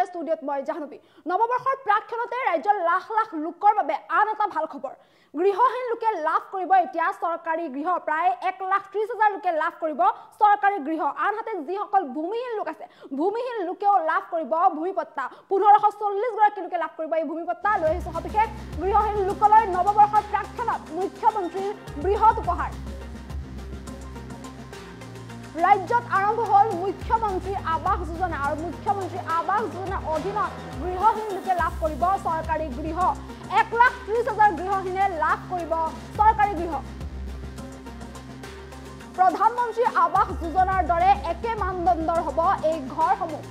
ষ্টুডিঅ'ত মই জাহ্নবী নৱবৰ্ষৰ প্ৰাকক্ষণতে ৰাজ্যৰ লাখ লাখ লোকৰ বাবে আন এটা ভাল খবৰ গৃহহীন লোকে লাভ কৰিব এতিয়া চৰকাৰী গৃহ প্ৰায় 1,30,000 লোকে লাভ কৰিব চৰকাৰী গৃহ আনহাতে যিসকল ভূমিহীন লোক আছে ভূমিহীন লোকেও লাভ কৰিব ভূমিপট্টা 1540 গৰাকী লোকে লাভ কৰিব এই ভূমিপট্টা লৈ আহিছে সবিশেষ গৃহহীন লোকলৈ নৱবৰ্ষৰ প্ৰাকক্ষণত মুখ্যমন্ত্ৰীৰ বৃহৎ উপহাৰ ৰাজ্যত আৰম্ভ হ'ল মুখ্যমন্ত্ৰী আৱাস যোজনা আৰু মুখ্যমন্ত্ৰী আৱাস যোজনাৰ অধীনত গৃহহীন লোকে লাভ কৰিব চৰকাৰী গৃহ 1,30,000 গৃহহীনে লাভ কৰিব চৰকাৰী গৃহ প্ৰধানমন্ত্ৰী আৱাস যোজনাৰ দৰে একে মানদণ্ডৰ হ'ব এই ঘৰসমূহ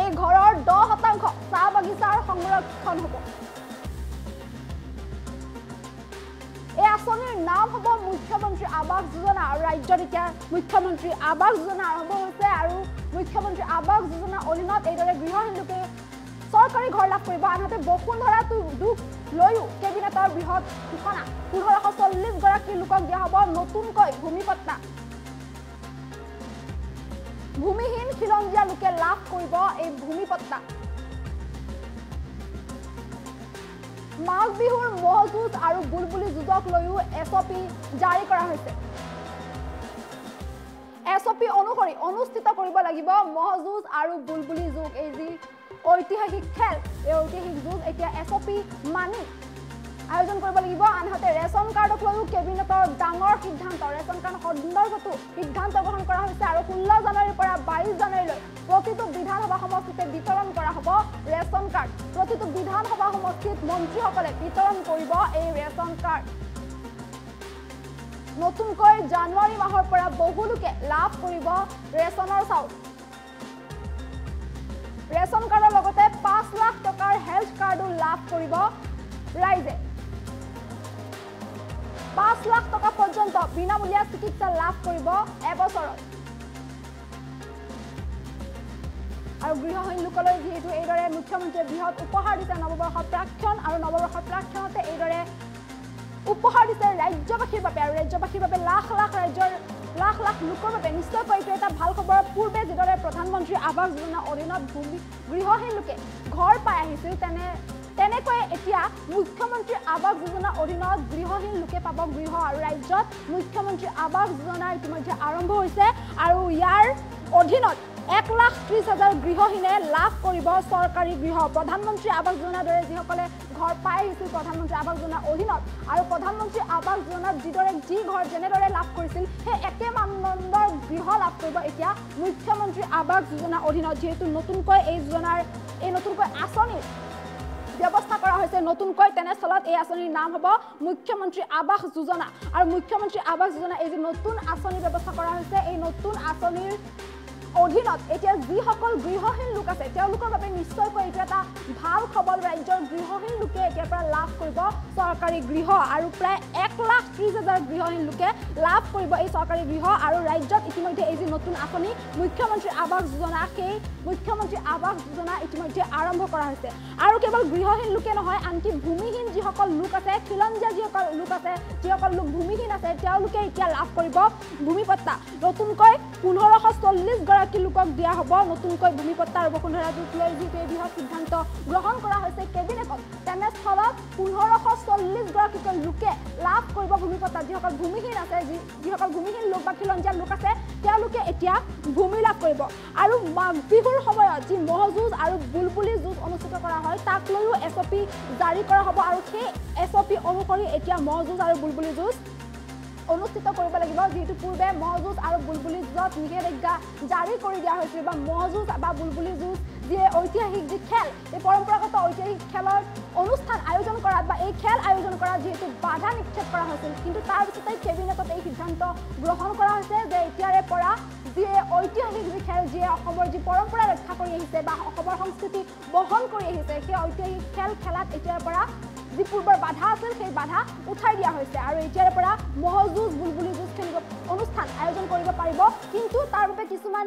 এই ঘৰৰ 10% চাহ বাগিচাৰ সংৰক্ষণ হ'ব এই আঁচনিৰ নাম হ'ব মুখ্যমন্ত্ৰী আৱাস যোজনা আৰু ৰাজ্যত এতিয়া মুখ্যমন্ত্ৰী আৱাস যোজনা আৰম্ভ হৈছে আৰু মুখ্যমন্ত্ৰী আৱাস যোজনাৰ অধীনত এইদৰে গৃহহীন লোকে চৰকাৰী ঘৰ লাভ কৰিব আনহাতে বসুন্ধৰা দুখ লৈও কেবিনেটৰ বৃহৎ ঘোষণা 1540 গৰাকী লোকক দিয়া হ'ব নতুনকৈ ভূমিপট্টা ভূমিহীন খিলঞ্জীয়া লোকে লাভ কৰিব এই ভূমিপট্টা মাঘ বিহুৰ মহ যুঁজ আৰু বুলবুলি যুঁজক লৈও এছঅপি জাৰি কৰা হৈছে এছঅপি অনুসৰি অনুষ্ঠিত কৰিব লাগিব মহ যুঁজ আৰু বুলবুলি যুঁজ এই যি ঐতিহাসিক খেল এই ঐতিহাসিক যুঁজ এতিয়া এছঅপি মানি আয়োজন কৰিব লাগিব আনহাতে ৰেচন কাৰ্ডক লৈও কেবিনেটৰ ডাঙৰ সিদ্ধান্ত ৰেচন কাৰ্ড সন্দৰ্ভতো সিদ্ধান্ত গ্ৰহণ কৰা হৈছে আৰু 16 জানুৱাৰীৰ পৰা 22 জানুৱাৰীলৈ প্ৰতিটো বিধানসভা সমষ্টিতে বিতৰণ কৰা হ'ব ৰেচন কাৰ্ড প্ৰতিটো বিধানসভা সমষ্টিত মন্ত্ৰীসকলে বিতৰণ কৰিব এই ৰেচন কাৰ্ড নতুনকৈ জানুৱাৰী মাহৰ পৰা বহু লোকে লাভ কৰিব ৰেচনৰ চাউল ৰেচন কাৰ্ডৰ লগতে 5 লাখ টকাৰ হেল্থ কাৰ্ডো লাভ কৰিব ৰাইজে 5 লাখ টকা পৰ্যন্ত বিনামূলীয়া চিকিৎসা লাভ কৰিব এবছৰত আৰু গৃহহীন লোকলৈ যিহেতু এইদৰে মুখ্যমন্ত্ৰীয়ে বৃহৎ উপহাৰ দিছে নৱবৰ্ষৰ প্ৰাকক্ষণ আৰু নৱবৰ্ষৰ প্ৰাকক্ষণতে এইদৰে উপহাৰ দিছে ৰাজ্যবাসীৰ বাবে আৰু ৰাজ্যবাসীৰ বাবে লাখ লাখ ৰাজ্যৰ লাখ লাখ লোকৰ বাবে নিশ্চয়কৈ এইটো এটা ভাল খবৰ পূৰ্বে যিদৰে প্ৰধানমন্ত্ৰী আৱাস যোজনাৰ অধীনত গৃহহীন লোকে ঘৰ পাই আহিছিল তেনেকৈ এতিয়া মুখ্যমন্ত্ৰী আৱাস যোজনাৰ অধীনত গৃহহীন লোকে পাব গৃহ আৰু ৰাজ্যত মুখ্যমন্ত্ৰী আৱাস যোজনা ইতিমধ্যে আৰম্ভ হৈছে আৰু ইয়াৰ অধীনত 1,30,000 গৃহহীনে লাভ কৰিব চৰকাৰী গৃহ প্ৰধানমন্ত্ৰী আৱাস যোজনাৰ দৰে যিসকলে ঘৰ পাই আহিছিল প্ৰধানমন্ত্ৰী আৱাস যোজনাৰ অধীনত আৰু প্ৰধানমন্ত্ৰী আৱাস যোজনাত যিদৰে যি ঘৰ যেনেদৰে লাভ কৰিছিল সেই একে মানদণ্ডৰ গৃহ লাভ কৰিব এতিয়া মুখ্যমন্ত্ৰী আৱাস যোজনাৰ অধীনত যিহেতু নতুনকৈ এই যোজনাৰ এই নতুনকৈ আঁচনিৰ ব্যৱস্থা কৰা হৈছে নতুনকৈ তেনেস্থলত এই আঁচনিৰ নাম হ'ব মুখ্যমন্ত্ৰী আৱাস যোজনা আৰু মুখ্যমন্ত্ৰী আৱাস যোজনা এই যে নতুন আঁচনিৰ ব্যৱস্থা কৰা হৈছে এই নতুন আঁচনিৰ অধীনত এতিয়া যিসকল গৃহহীন লোক আছে তেওঁলোকৰ বাবে নিশ্চয়কৈ এইটো এটা ভাল খবৰ ৰাজ্যৰ গৃহহীন লোকে এতিয়াৰ পৰা লাভ কৰিব চৰকাৰী গৃহ আৰু প্ৰায় 1,30,000 গৃহহীন লোকে লাভ কৰিব এই চৰকাৰী গৃহ আৰু ৰাজ্যত ইতিমধ্যে এই যে নতুন আঁচনি মুখ্যমন্ত্ৰী আৱাস যোজনা সেই মুখ্যমন্ত্ৰী আৱাস যোজনা ইতিমধ্যে আৰম্ভ কৰা হৈছে আৰু কেৱল গৃহহীন লোকে নহয় আনকি ভূমিহীন যিসকল লোক আছে খিলঞ্জীয়া যিসকল লোক আছে যিসকল লোক ভূমিহীন আছে তেওঁলোকে এতিয়া লাভ কৰিব ভূমিপট্টা নতুনকৈ 1540 গৰাকী লোকক দিয়া হ'ব নতুনকৈ ভূমিপট্টা আৰু বসুন্ধৰা যুঁজ লৈ যিটো এই বৃহৎ সিদ্ধান্ত গ্ৰহণ কৰা হৈছে কেবিনেটত তেনেস্থলত 1540 গৰাকী লোকে লাভ কৰিব ভূমিপট্টা যিসকল ভূমিহীন আছে যিসকল ভূমিহীন লোক বা খিলঞ্জীয়া লোক আছে তেওঁলোকে এতিয়া ভূমি লাভ কৰিব আৰু মাঘ বিহুৰ সময়ত যি মহ যুঁজ আৰু বুলবুলি যুঁজ অনুষ্ঠিত কৰা হয় তাক লৈও এছঅপি জাৰি কৰা হ'ব আৰু সেই এছঅপি অনুসৰি এতিয়া মহ যুঁজ আৰু বুলবুলি যুঁজ অনুষ্ঠিত কৰিব লাগিব যিহেতু পূৰ্বে মহ যুঁজ আৰু বুলবুলি যুঁজত নিষেধাজ্ঞা জাৰি কৰি দিয়া হৈছিল বা মহ যুঁজ বা বুলবুলি যুঁজ যিয়ে ঐতিহাসিক যি খেল এই পৰম্পৰাগত ঐতিহাসিক খেলৰ অনুষ্ঠান আয়োজন কৰাত বা এই খেল আয়োজন কৰাত যিহেতু বাধা নিক্ষেপ কৰা হৈছিল কিন্তু তাৰ পিছতে কেবিনেটত এই সিদ্ধান্ত গ্ৰহণ কৰা হৈছে যে এতিয়াৰে পৰা যিয়ে ঐতিহাসিক যি খেল যিয়ে অসমৰ যি পৰম্পৰা ৰক্ষা কৰি আহিছে বা অসমৰ সংস্কৃতি বহন কৰি আহিছে সেই ঐতিহাসিক খেল খেলাত এতিয়াৰ পৰা যি পূৰ্বৰ বাধা আছিল সেই বাধা উঠাই দিয়া হৈছে আৰু এতিয়াৰ পৰা মহ যুঁজ বুলবুলি যুঁজ খেলিব অনুষ্ঠান আয়োজন কৰিব পাৰিব কিন্তু তাৰ বাবে কিছুমান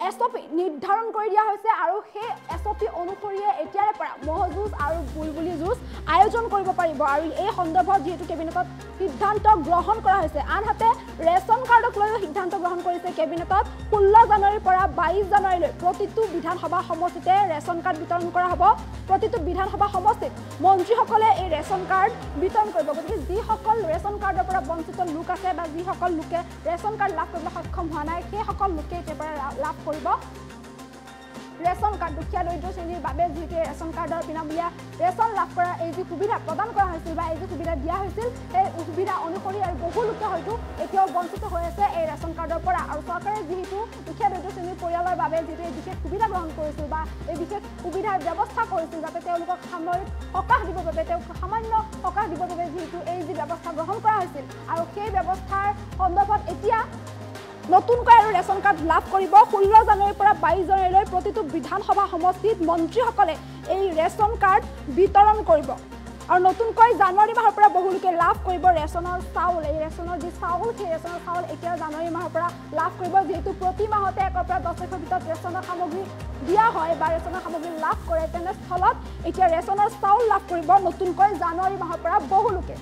এছঅপি নিৰ্ধাৰণ কৰি দিয়া হৈছে আৰু সেই এছঅপি অনুসৰিয়ে এতিয়াৰে পৰা ম'হ যুঁজ আৰু বুলবুলি যুঁজ আয়োজন কৰিব পাৰিব আৰু এই সন্দৰ্ভত যিহেতু কেবিনেটত সিদ্ধান্ত গ্ৰহণ কৰা হৈছে আনহাতে ৰেচন কাৰ্ডক লৈও সিদ্ধান্ত গ্ৰহণ কৰিছে কেবিনেটত 16 জানুৱাৰীৰ পৰা 22 জানুৱাৰীলৈ প্ৰতিটো বিধানসভা সমষ্টিতে ৰেচন কাৰ্ড বিতৰণ কৰা হ'ব প্ৰতিটো বিধানসভা সমষ্টিত মন্ত্ৰীসকলে এই ৰেচন কাৰ্ড বিতৰণ কৰিব গতিকে যিসকল ৰেচন কাৰ্ডৰ পৰা বঞ্চিত লোক আছে বা যিসকল লোকে ৰেচন কাৰ্ড লাভ কৰিবলৈ সক্ষম হোৱা নাই সেইসকল লোকে এতিয়াৰ পৰা লাভ কৰিব ৰেচন কাৰ্ড দুখীয়া দৰিদ্ৰ শ্ৰেণীৰ বাবে যিহেতু ৰেচন কাৰ্ডৰ বিনামূলীয়া ৰেচন লাভ কৰা এই যি সুবিধা প্ৰদান কৰা হৈছিল বা এই যি সুবিধা দিয়া হৈছিল সেই সুবিধা অনুসৰি আৰু বহু লোকে হয়তো এতিয়াও বঞ্চিত হৈ আছে এই ৰেচন কাৰ্ডৰ পৰা আৰু চৰকাৰে যিহেতু দুখীয়া দৰিদ্ৰ শ্ৰেণীৰ পৰিয়ালৰ বাবে যিহেতু এই বিশেষ সুবিধা গ্ৰহণ কৰিছিল বা এই বিশেষ সুবিধাৰ ব্যৱস্থা কৰিছিল যাতে তেওঁলোকক সাময়িক সকাহ দিবৰ বাবে তেওঁলোকক সামান্য সকাহ দিবৰ বাবে যিহেতু এই যি ব্যৱস্থা গ্ৰহণ কৰা হৈছিল আৰু সেই ব্যৱস্থাৰ সন্দৰ্ভত এতিয়া নতুনকৈ আৰু ৰেচন কাৰ্ড লাভ কৰিব 16 জানুৱাৰীৰ পৰা 22 জানুৱাৰীলৈ প্ৰতিটো বিধানসভা সমষ্টিত মন্ত্ৰীসকলে এই ৰেচন কাৰ্ড বিতৰণ কৰিব আৰু নতুনকৈ জানুৱাৰী মাহৰ পৰা বহু লোকে লাভ কৰিব ৰেচনৰ চাউল এই ৰেচনৰ যি চাউল সেই ৰেচনৰ চাউল এতিয়া জানুৱাৰী মাহৰ পৰা লাভ কৰিব যিহেতু প্ৰতি মাহতে 1 পৰা 10 তাৰিখৰ ভিতৰত ৰেচনৰ সামগ্ৰী দিয়া হয় বা ৰেচনৰ সামগ্ৰী লাভ কৰে তেনেস্থলত এতিয়া ৰেচনৰ চাউল লাভ কৰিব নতুনকৈ জানুৱাৰী মাহৰ পৰা বহু লোকে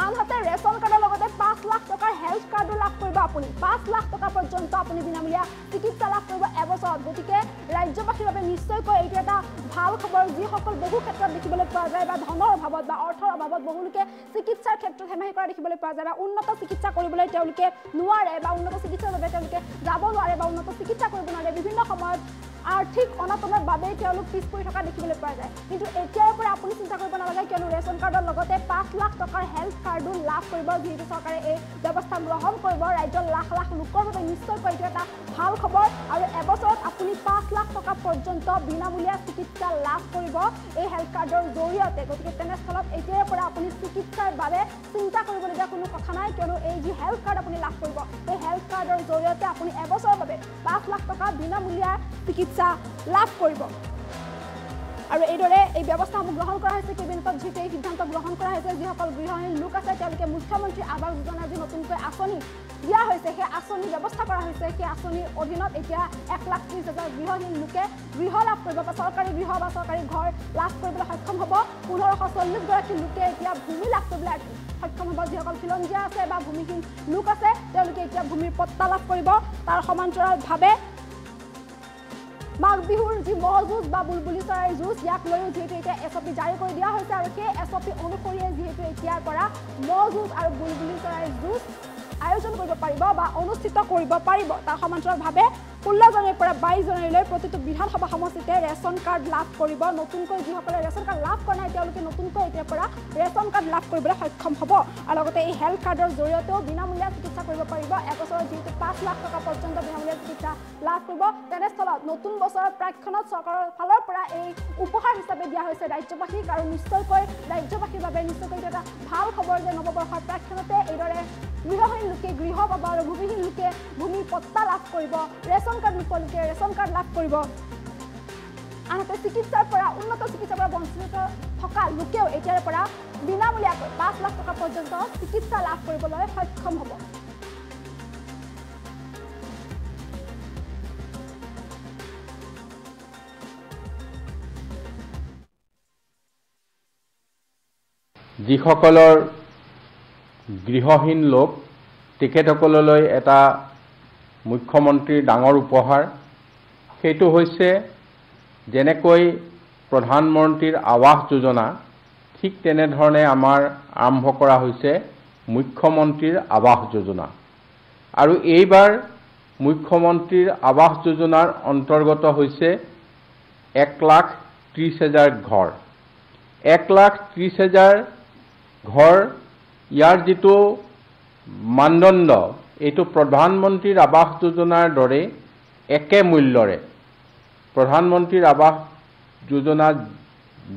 আনহাতে ৰেচন কাৰ্ডৰ লগতে 5 লাখ টকাৰ হেল্থ কাৰ্ডো লাভ কৰিব আপুনি 5 লাখ টকা পৰ্যন্ত আপুনি বিনামূলীয়া চিকিৎসা লাভ কৰিব এবছৰত গতিকে ৰাজ্যবাসীৰ বাবে নিশ্চয়কৈ এইটো এটা ভাল খবৰ যিসকল বহু ক্ষেত্ৰত দেখিবলৈ পোৱা যায় বা ধনৰ অভাৱত বা অৰ্থৰ অভাৱত বহু লোকে চিকিৎসাৰ ক্ষেত্ৰত হেমাহি কৰা দেখিবলৈ পোৱা যায় বা উন্নত চিকিৎসা কৰিবলৈ তেওঁলোকে নোৱাৰে বা উন্নত চিকিৎসাৰ বাবে তেওঁলোকে যাব নোৱাৰে বা উন্নত চিকিৎসা কৰিব নোৱাৰে বিভিন্ন সময়ত আৰ্থিক অনাটনৰ বাবে তেওঁলোক পিছ পৰি থকা দেখিবলৈ পোৱা যায় কিন্তু এতিয়াৰ পৰা আপুনি চিন্তা কৰিব নালাগে কিয়নো ৰেচন কাৰ্ডৰ লগতে 5 লাখ টকাৰ হেল্থ কাৰ্ডো লাভ কৰিব যিহেতু চৰকাৰে এই ব্যৱস্থা গ্ৰহণ কৰিব ৰাজ্যৰ লাখ লাখ লোকৰ বাবে নিশ্চয়কৈ এইটো এটা ভাল খবৰ আৰু এবছৰত আপুনি 5 লাখ টকা পৰ্যন্ত বিনামূলীয়া চিকিৎসা লাভ কৰিব এই হেল্থ কাৰ্ডৰ জৰিয়তে গতিকে তেনেস্থলত এতিয়াৰ পৰা আপুনি চিকিৎসাৰ বাবে চিন্তা কৰিবলগীয়া কোনো কথা নাই কিয়নো এই যি হেল্থ কাৰ্ড আপুনি লাভ কৰিব এই হেল্থ কাৰ্ডৰ জৰিয়তে আপুনি এবছৰৰ বাবে 5 লাখ টকা বিনামূলীয়া চিকিৎসা লাভ কৰিব আৰু এইদৰে এই ব্যৱস্থাসমূহ গ্ৰহণ কৰা হৈছে কেবিনেটত যিটো এই সিদ্ধান্ত গ্ৰহণ কৰা হৈছে যিসকল গৃহহীন লোক আছে তেওঁলোকে মুখ্যমন্ত্ৰী আৱাস যোজনাৰ যি নতুনকৈ আঁচনি দিয়া হৈছে সেই আঁচনি ব্যৱস্থা কৰা হৈছে সেই আঁচনিৰ অধীনত এতিয়া 1,30,000 গৃহহীন লোকে গৃহ লাভ কৰিব বা চৰকাৰী গৃহ বা চৰকাৰী ঘৰ লাভ কৰিবলৈ সক্ষম হ'ব 1540 গৰাকী লোকে এতিয়া ভূমি লাভ কৰিবলৈ সক্ষম হ'ব যিসকল খিলঞ্জীয়া আছে বা ভূমিহীন লোক আছে তেওঁলোকে এতিয়া ভূমিৰ পট্টা লাভ কৰিব তাৰ সমান্তৰালভাৱে মাঘ বিহুৰ যি ম'হ যুঁজ বা বুলবুলি চৰাইৰ যুঁজ ইয়াক লৈও যিহেতু এতিয়া এছঅপি জাৰি কৰি দিয়া হৈছে আৰু সেই এছঅপি অনুসৰিয়ে যিহেতু এতিয়াৰ পৰা ম'হ যুঁজ আৰু বুলবুলি চৰাইৰ যুঁজ আয়োজন কৰিব পাৰিব বা অনুষ্ঠিত কৰিব পাৰিব তাৰ সমান্তৰালভাৱে 16 জানুৱাৰীৰ পৰা 22 জানুৱাৰীলৈ প্ৰতিটো বিধানসভা সমষ্টিতে ৰেচন কাৰ্ড লাভ কৰিব নতুনকৈ যিসকলে ৰেচন কাৰ্ড লাভ কৰা নাই তেওঁলোকে নতুনকৈ এতিয়াৰ পৰা ৰেচন কাৰ্ড লাভ কৰিবলৈ সক্ষম হ'ব আৰু লগতে এই হেল্থ কাৰ্ডৰ জৰিয়তেও বিনামূলীয়া চিকিৎসা কৰিব পাৰিব এবছৰত যিহেতু 5 লাখ টকা পৰ্যন্ত বিনামূলীয়া চিকিৎসা লাভ কৰিব তেনেস্থলত নতুন বছৰৰ প্ৰাক্ষণত চৰকাৰৰ ফালৰ পৰা এই উপহাৰ হিচাপে দিয়া হৈছে ৰাজ্যবাসীক আৰু নিশ্চয়কৈ ৰাজ্যবাসীৰ বাবে নিশ্চয়কৈ এটা ভাল খবৰ যে নৱবৰ্ষৰ প্ৰাক্ষণতে এইদৰে গৃহহীন লোকে গৃহ পাব আৰু ভূমিহীন লোকে ভূমিৰ পট্টা লাভ কৰিব ৰেচন কাৰ্ড নোপোৱা লোকে ৰেচন কাৰ্ড লাভ কৰিব আনহাতে চিকিৎসাৰ পৰা উন্নত চিকিৎসাৰ পৰা বঞ্চিত থকা লোকেও এতিয়াৰ পৰা বিনামূলীয়াকৈ 5 লাখ টকা পৰ্যন্ত চিকিৎসা লাভ কৰিবলৈ সক্ষম হ'ব যিসকলৰ গৃহহীন লোক তেখেতসকললৈ এটা মুখ্যমন্ত্ৰীৰ ডাঙৰ উপহাৰ সেইটো হৈছে যেনেকৈ প্ৰধানমন্ত্ৰীৰ আৱাস যোজনা ঠিক তেনেধৰণে আমাৰ আৰম্ভ কৰা হৈছে মুখ্যমন্ত্ৰীৰ আৱাস যোজনা আৰু এইবাৰ মুখ্যমন্ত্ৰীৰ আৱাস যোজনাৰ অন্তৰ্গত হৈছে 1,30,000 ঘৰ 1,30,000 ঘৰ ইয়াৰ যিটো মানদণ্ড এইটো প্ৰধানমন্ত্ৰীৰ আৱাস যোজনাৰ দৰে একে মূল্যৰে প্ৰধানমন্ত্ৰীৰ আৱাস যোজনা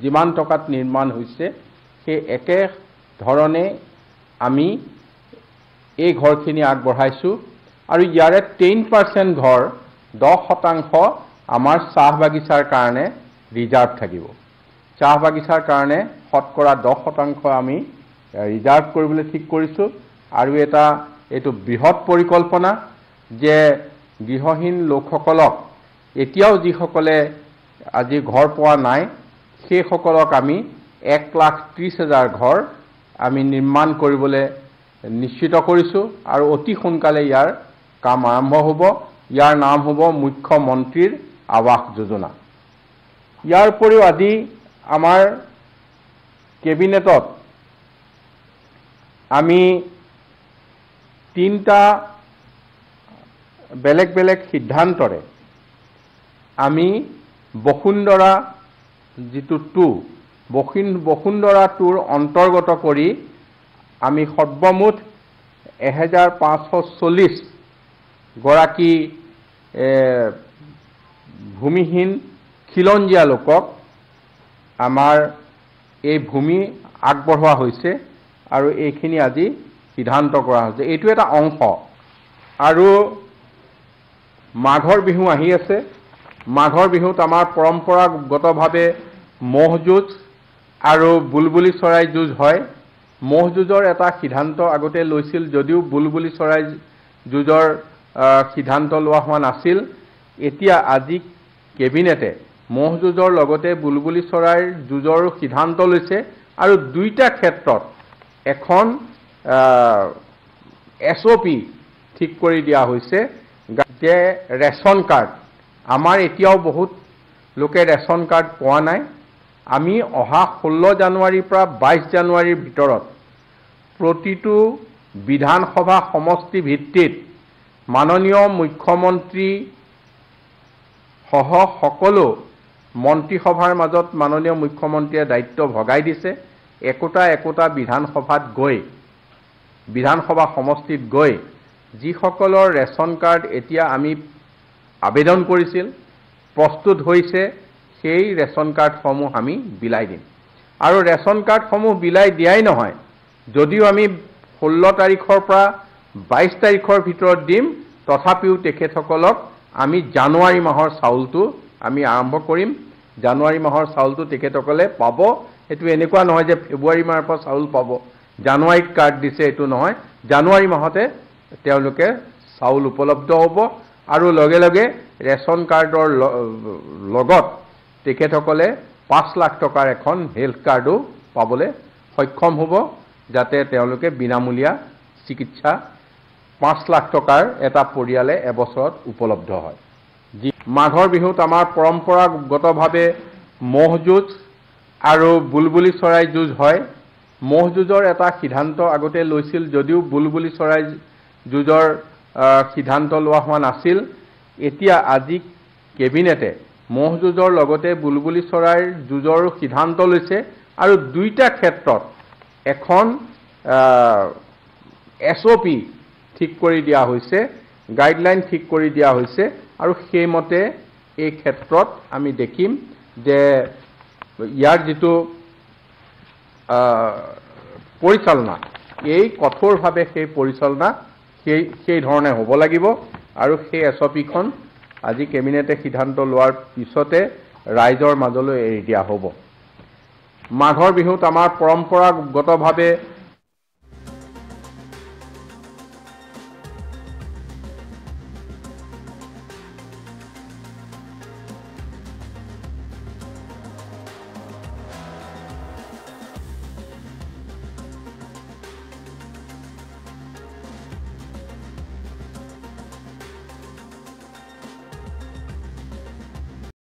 যিমান টকাত নিৰ্মাণ হৈছে সেই একে ধৰণে আমি এই ঘৰখিনি আগবঢ়াইছোঁ আৰু ইয়াৰে 10% ঘৰ 10% আমাৰ চাহ বাগিচাৰ কাৰণে ৰিজাৰ্ভ থাকিব চাহ বাগিচাৰ কাৰণে শতকৰা 10% আমি ৰিজাৰ্ভ কৰিবলৈ ঠিক কৰিছোঁ আৰু এইটো বৃহৎ পৰিকল্পনা যে গৃহহীন লোকসকলক এতিয়াও যিসকলে আজি ঘৰ পোৱা নাই সেইসকলক আমি 1,30,000 ঘৰ আমি নিৰ্মাণ কৰিবলৈ নিশ্চিত কৰিছোঁ আৰু অতি সোনকালে ইয়াৰ কাম আৰম্ভ হ'ব। ইয়াৰ নাম হ'ব মুখ্যমন্ত্ৰীৰ আৱাস যোজনা। ইয়াৰ উপৰিও আজি আমাৰ কেবিনেটত আমি 3টা বেলেগ বেলেগ সিদ্ধান্তৰে আমি বসুন্ধৰা যিটো 2 বসুন্ধৰা 2ৰ অন্তৰ্গত কৰি আমি সৰ্বমুঠ 1540 গৰাকী ভূমিহীন খিলঞ্জীয়া লোকক আমাৰ এই ভূমি আগবঢ়োৱা হৈছে আৰু এইখিনি আজি সিদ্ধান্ত কৰা হৈছে। এইটো এটা অংশ। আৰু মাঘৰ বিহু আহি আছে। মাঘৰ বিহুত আমাৰ পৰম্পৰাগতভাৱে ম'হ যুঁজ আৰু বুলবুলি চৰাই যুঁজ হয়। ম'হ যুঁজৰ এটা সিদ্ধান্ত আগতে লৈছিল যদিও বুলবুলি চৰাই যুঁজৰ সিদ্ধান্ত লোৱা হোৱা নাছিল। এতিয়া আজি কেবিনেটে ম'হ যুঁজৰ লগতে বুলবুলি চৰাইৰ যুঁজৰ সিদ্ধান্ত লৈছে আৰু দুইটা ক্ষেত্ৰত এখন SOP ঠিক কৰি দিয়া হৈছে যে ৰেচন কাৰ্ড আমাৰ এতিয়াও বহুত লোকে ৰেচন কাৰ্ড পোৱা নাই। আমি অহা 16 জানুৱাৰীৰ পৰা 22 জানুৱাৰীৰ ভিতৰত প্ৰতিটো বিধানসভা সমষ্টি ভিত্তিত মাননীয় মুখ্যমন্ত্ৰী সহ সকলো মন্ত্ৰীসভাৰ মাজত মাননীয় মুখ্যমন্ত্ৰীয়ে দায়িত্ব ভগাই দিছে। একোটা বিধানসভাত গৈ বিধানসভা সমষ্টিত গৈ যিসকলৰ ৰেচন কাৰ্ড এতিয়া আমি আবেদন কৰিছিল প্ৰস্তুত হৈছে সেই ৰেচন কাৰ্ডসমূহ আমি বিলাই দিম। আৰু ৰেচন কাৰ্ডসমূহ বিলাই দিয়াই নহয়, যদিও আমি 16 তাৰিখৰ পৰা 22 তাৰিখৰ ভিতৰত দিম, তথাপিও তেখেতসকলক আমি জানুৱাৰী মাহৰ চাউলটো আমি আৰম্ভ কৰিম। জানুৱাৰী মাহৰ চাউলটো তেখেতসকলে পাব। এইটো এনেকুৱা নহয় যে ফেব্ৰুৱাৰী মাহৰ পৰা চাউল পাব, জানুৱাৰীত কাৰ্ড দিছে এইটো নহয়। জানুৱাৰী মাহতে তেওঁলোকে চাউল উপলব্ধ হ'ব আৰু লগে লগে ৰেচন কাৰ্ডৰ লগত তেখেতসকলে 5 লাখ টকাৰ এখন হেল্থ কাৰ্ডো পাবলৈ সক্ষম হ'ব, যাতে তেওঁলোকে বিনামূলীয়া চিকিৎসা 5 লাখ টকাৰ এটা পৰিয়ালে এবছৰত উপলব্ধ হয়। মাঘৰ বিহুত আমাৰ পৰম্পৰাগতভাৱে ম'হ যুঁজ আৰু বুলবুলি চৰাই যুঁজ হয়। ম'হ যুঁজৰ এটা সিদ্ধান্ত আগতে লৈছিল যদিও বুলবুলি চৰাই যুঁজৰ সিদ্ধান্ত লোৱা হোৱা নাছিল। এতিয়া আজি কেবিনেটে ম'হ যুঁজৰ লগতে বুলবুলি চৰাইৰ যুঁজৰ সিদ্ধান্ত লৈছে আৰু দুইটা ক্ষেত্ৰত এখন SOP ঠিক কৰি দিয়া হৈছে, গাইডলাইন ঠিক কৰি দিয়া হৈছে আৰু সেইমতে এই ক্ষেত্ৰত আমি দেখিম যে ইয়াৰ যিটো পৰিচালনা, এই কঠোৰভাৱে সেই পৰিচালনা সেই ধৰণে হ'ব লাগিব আৰু সেই SOPখন আজি কেবিনেটে সিদ্ধান্ত লোৱাৰ পিছতে ৰাইজৰ মাজলৈ এৰি দিয়া হ'ব। মাঘৰ বিহুত আমাৰ পৰম্পৰাগতভাৱে